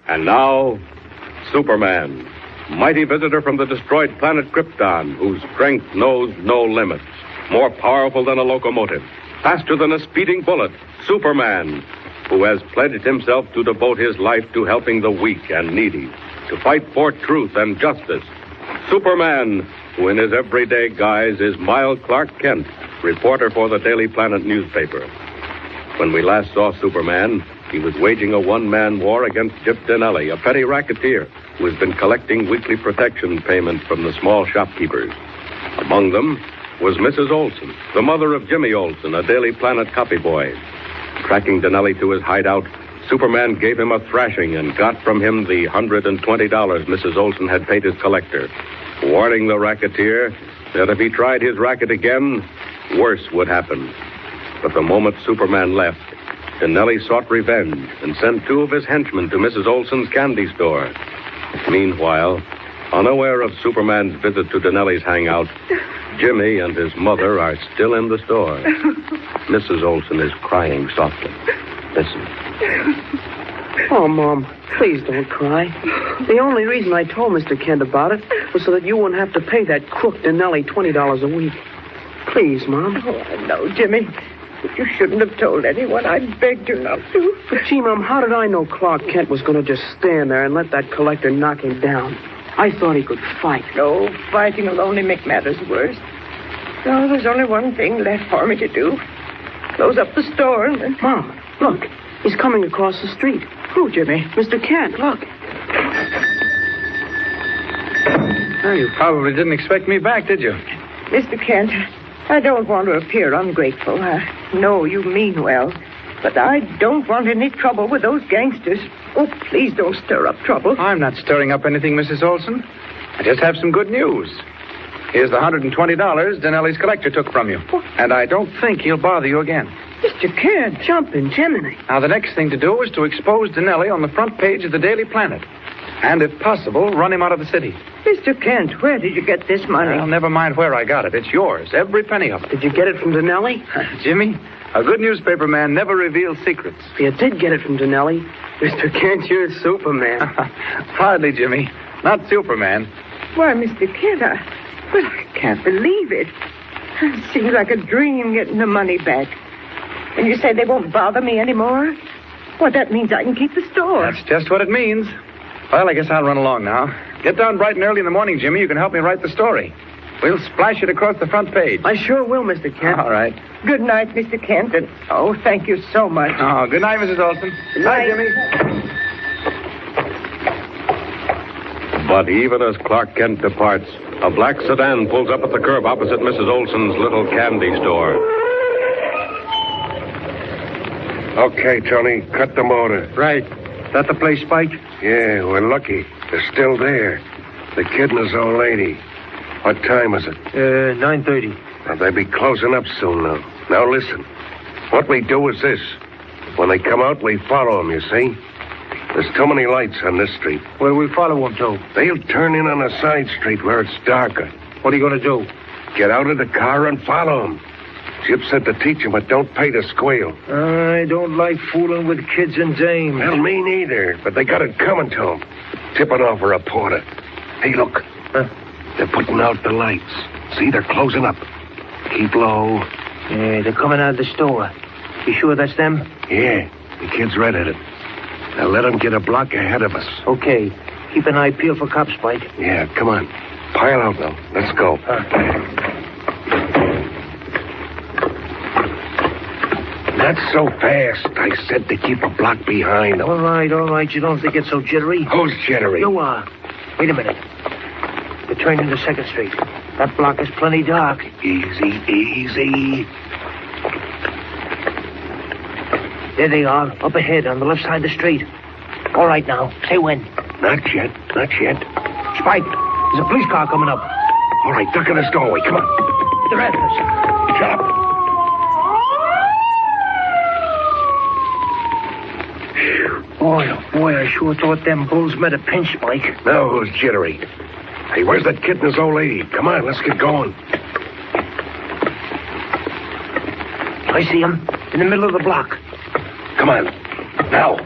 And now, Superman, mighty visitor from the destroyed planet Krypton, whose strength knows no limits. More powerful than a locomotive, faster than a speeding bullet, Superman, who has pledged himself to devote his life to helping the weak and needy, to fight for truth and justice. Superman, who in his everyday guise is mild Clark Kent, reporter for the Daily Planet newspaper. When we last saw Superman, he was waging a one-man war against Jip Donellis, a petty racketeer who has been collecting weekly protection payments from the small shopkeepers. Among them was Mrs. Olson, the mother of Jimmy Olson, a Daily Planet copyboy. Tracking Donellis to his hideout, Superman gave him a thrashing and got from him the $120 Mrs. Olson had paid his collector, warning the racketeer that if he tried his racket again, worse would happen. But the moment Superman left, Donellis sought revenge and sent two of his henchmen to Mrs. Olson's candy store. Meanwhile, unaware of Superman's visit to Donellis' hangout, Jimmy and his mother are still in the store. Mrs. Olson is crying softly. Listen. Oh, Mom, please don't cry. The only reason I told Mr. Kent about it was so that you wouldn't have to pay that crook Donellis $20 a week. Please, Mom. Oh, I know, Jimmy. But you shouldn't have told anyone. I begged you not to. But, gee, Mom, how did I know Clark Kent was going to just stand there and let that collector knock him down? I thought he could fight. No, fighting will only make matters worse. So there's only one thing left for me to do. Close up the store and then... Mom, look. He's coming across the street. Who, Jimmy? Mr. Kent, look. Well, you probably didn't expect me back, did you? Mr. Kent, I don't want to appear ungrateful. I know you mean well. But I don't want any trouble with those gangsters. Oh, please don't stir up trouble. I'm not stirring up anything, Mrs. Olson. I just have some good news. Here's the $120 Donellis' collector took from you. What? And I don't think he'll bother you again. Mr. Kent. Jumping Jiminy. Now, the next thing to do is to expose Donellis on the front page of the Daily Planet. And, if possible, run him out of the city. Mr. Kent, where did you get this money? Well, never mind where I got it. It's yours, every penny of it. Did you get it from Donellis? Jimmy, a good newspaper man never reveals secrets. If you did get it from Donellis, Mr. Kent, you're Superman. Hardly, Jimmy. Not Superman. Why, Mr. Kent, I can't believe it. It seems like a dream getting the money back. And you say they won't bother me anymore? Well, that means I can keep the store. That's just what it means. Well, I guess I'll run along now. Get down bright and early in the morning, Jimmy. You can help me write the story. We'll splash it across the front page. I sure will, Mr. Kent. All right. Good night, Mr. Kent. And, oh, thank you so much. Oh, good night, Mrs. Olson. Good night, Jimmy. But even as Clark Kent departs, a black sedan pulls up at the curb opposite Mrs. Olson's little candy store. Okay, Tony, cut the motor. Right. Is that the place, Spike? Yeah, we're lucky. They're still there. The kid and his old lady. What time is it? 9:30. Well, they'll be closing up soon now. Now, listen. What we do is this. When they come out, we follow them, you see? There's too many lights on this street. Where we follow them to? They'll turn in on a side street where it's darker. What are you going to do? Get out of the car and follow them. Jip said to teach them, but don't pay to squeal. I don't like fooling with kids and dames. Well, me neither, but they got it coming to them. Tipping off a reporter. Hey, look. Huh? They're putting out the lights. See, they're closing up. Keep low. Yeah, they're coming out of the store. You sure that's them? Yeah, the kid's red-headed. Now let them get a block ahead of us. Okay. Keep an eye peeled for cops, Spike. Yeah, come on. Pile out now. Let's go. Not so fast. I said to keep a block behind them. All right. You don't think it's so jittery? Who's jittery? You are. Wait a minute. They turned into 2nd Street. That block is plenty dark. Easy. There they are, up ahead on the left side of the street. All right now. Say when. Not yet. Spike, there's a police car coming up. All right, duck in this doorway. Come on. They're after us. Shut up. Boy, I sure thought them bulls met a pinch, Spike. Now who's jittery? Hey, where's that kid and his old lady? Come on, let's get going. I see him in the middle of the block. Come on. Now.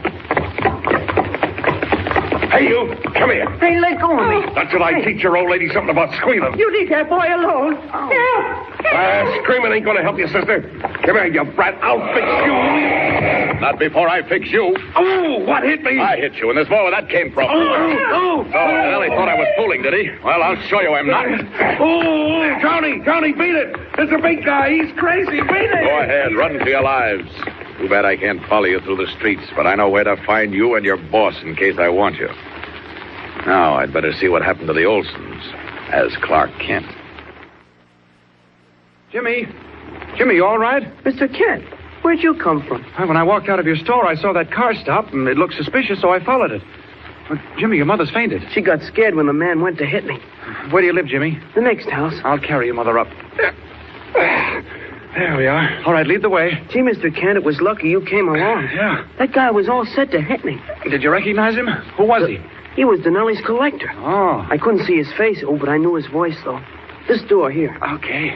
Hey, you. Come here. Hey, let go of me. That's what I teach your old lady something about squealing. You leave that boy alone. Help! Screaming ain't going to help you, sister. Come here, you brat. I'll fix you. Not before I fix you. Oh, what hit me? I hit you, and there's more where that came from. Oh. Well, he thought I was fooling, did he? Well, I'll show you I'm not. Oh, Johnny, beat it. It's a big guy. He's crazy. Beat it. Go ahead, run for your lives. Too bad I can't follow you through the streets, but I know where to find you and your boss in case I want you. Now, I'd better see what happened to the Olsons as Clark Kent. Jimmy, you all right? Mr. Kent, where'd you come from? Well, when I walked out of your store, I saw that car stop, and it looked suspicious, so I followed it. But, Jimmy, your mother's fainted. She got scared when the man went to hit me. Where do you live, Jimmy? The next house. I'll carry your mother up. There we are. All right, lead the way. Gee, Mr. Kent, it was lucky you came along. Yeah. That guy was all set to hit me. Did you recognize him? Who was he? He was Donellis' collector. Oh. I couldn't see his face, but I knew his voice, though. This door here. Okay.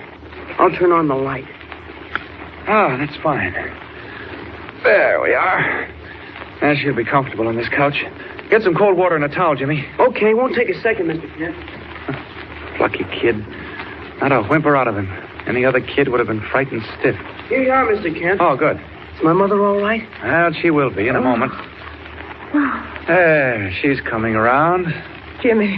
I'll turn on the light. Oh, that's fine. There we are. Now she'll be comfortable on this couch. Get some cold water and a towel, Jimmy. Okay, won't take a second, Mr. Kent. Lucky kid. Not a whimper out of him. Any other kid would have been frightened stiff. Here you are, Mr. Kent. Oh, good. Is my mother all right? Well, she will be in a moment. There, she's coming around. Jimmy,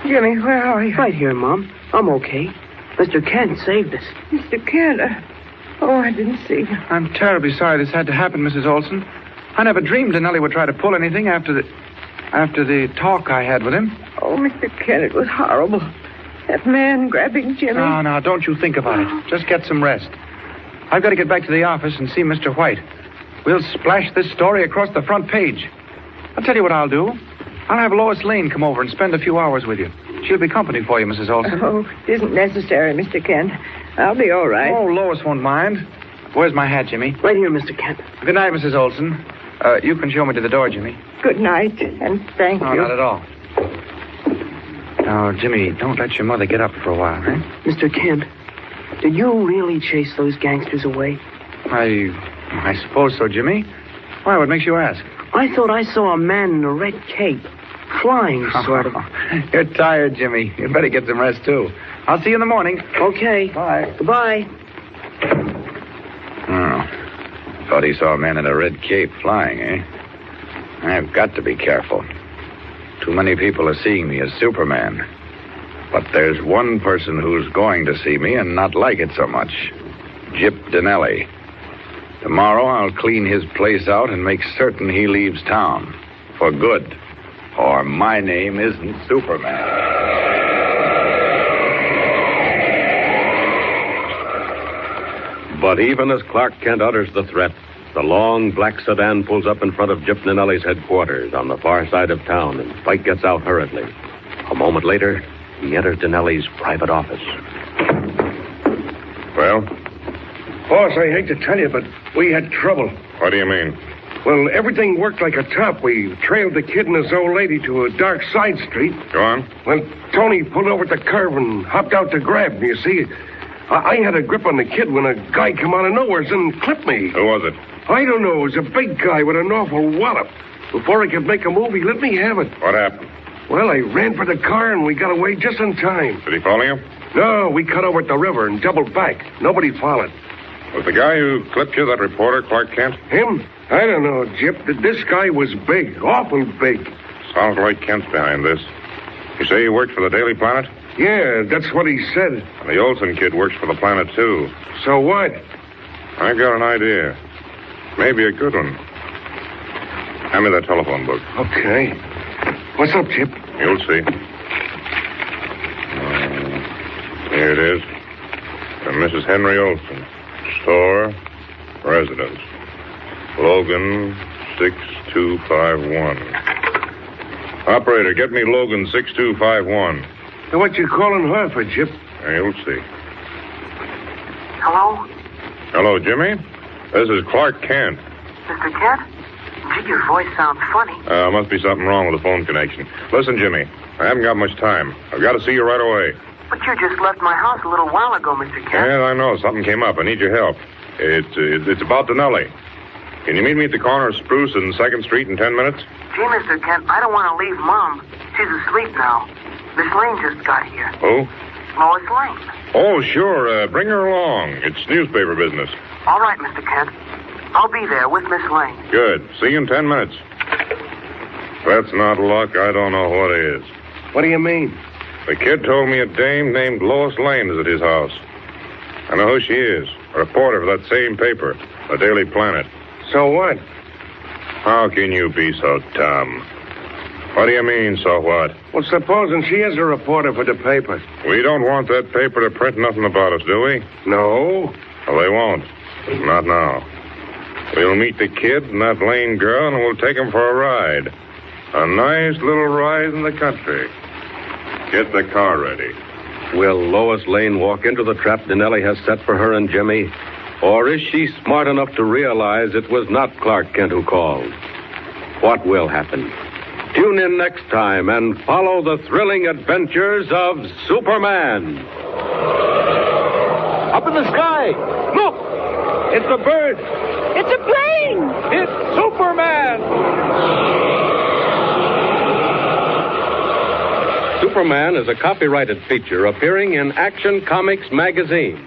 where are you? Right here, Mom. I'm okay. Mr. Kent saved us. Mr. Kent, I didn't see you. I'm terribly sorry this had to happen, Mrs. Olson. I never dreamed Donelli would try to pull anything after the talk I had with him. Oh, Mr. Kent, it was horrible. That man grabbing Jimmy. No, don't you think about it. Just get some rest. I've got to get back to the office and see Mr. White. We'll splash this story across the front page. I'll tell you what I'll do. I'll have Lois Lane come over and spend a few hours with you. She'll be company for you, Mrs. Olson. Oh, it isn't necessary, Mr. Kent. I'll be all right. Oh, Lois won't mind. Where's my hat, Jimmy? Right here, Mr. Kent. Good night, Mrs. Olson. You can show me to the door, Jimmy. Good night, and thank No, you. not at all. Now, Jimmy, don't let your mother get up for a while, huh? Mr. Kent, did you really chase those gangsters away? I suppose so, Jimmy. Why, what makes you ask? I thought I saw a man in a red cape. Flying, sort of. You're tired, Jimmy. You'd better get some rest, too. I'll see you in the morning. Okay. Bye. Goodbye. Oh. Thought he saw a man in a red cape flying, eh? I've got to be careful. Too many people are seeing me as Superman. But there's one person who's going to see me and not like it so much. Gyp Donelli. Tomorrow I'll clean his place out and make certain he leaves town. For good. Or my name isn't Superman. But even as Clark Kent utters the threat, the long black sedan pulls up in front of Gyp Donelli's headquarters on the far side of town, and Spike gets out hurriedly. A moment later, he enters Donelli's private office. Well? Boss, I hate to tell you, but we had trouble. What do you mean? Well, everything worked like a top. We trailed the kid and his old lady to a dark side street. Go on. Well, Tony pulled over at the curve and hopped out to grab me. You see, I had a grip on the kid when a guy come out of nowhere and clipped me. Who was it? I don't know. It was a big guy with an awful wallop. Before I could make a move, he let me have it. What happened? Well, I ran for the car and we got away just in time. Did he follow you? No, we cut over at the river and doubled back. Nobody followed. Was the guy who clipped you that reporter, Clark Kent? Him? I don't know, Gyp. This guy was big, awful big. Sounds like Kent's behind this. You say he worked for the Daily Planet? Yeah, that's what he said. And the Olsen kid works for the Planet, too. So what? I got an idea. Maybe a good one. Hand me that telephone book. Okay. What's up, Gyp? You'll see. Here it is. From Mrs. Henry Olsen. Store, residence. Logan, 6251. Operator, get me Logan 6251. Now, what you calling her for, Gyp? You'll see. Hello? Hello, Jimmy. This is Clark Kent. Mr. Kent? Gee, your voice sounds funny. Must be something wrong with the phone connection. Listen, Jimmy, I haven't got much time. I've got to see you right away. But you just left my house a little while ago, Mr. Kent. Yeah, I know. Something came up. I need your help. It's about Donelli. Can you meet me at the corner of Spruce and 2nd Street in 10 minutes? Gee, Mr. Kent, I don't want to leave Mom. She's asleep now. Miss Lane just got here. Who? Lois Lane. Oh, sure. Bring her along. It's newspaper business. All right, Mr. Kent. I'll be there with Miss Lane. Good. See you in 10 minutes. If that's not luck, I don't know what is. What do you mean? The kid told me a dame named Lois Lane is at his house. I know who she is. A reporter for that same paper, the Daily Planet. So what? How can you be so dumb? What do you mean, so what? Well, supposing she is a reporter for the paper. We don't want that paper to print nothing about us, do we? No. Well, they won't. Not now. We'll meet the kid and that Lane girl, and we'll take them for a ride. A nice little ride in the country. Get the car ready. Will Lois Lane walk into the trap Donelli has set for her and Jimmy? Or is she smart enough to realize it was not Clark Kent who called? What will happen? Tune in next time and follow the thrilling adventures of Superman. Up in the sky! Look! It's a bird! It's a plane! It's Superman! Superman is a copyrighted feature appearing in Action Comics magazine.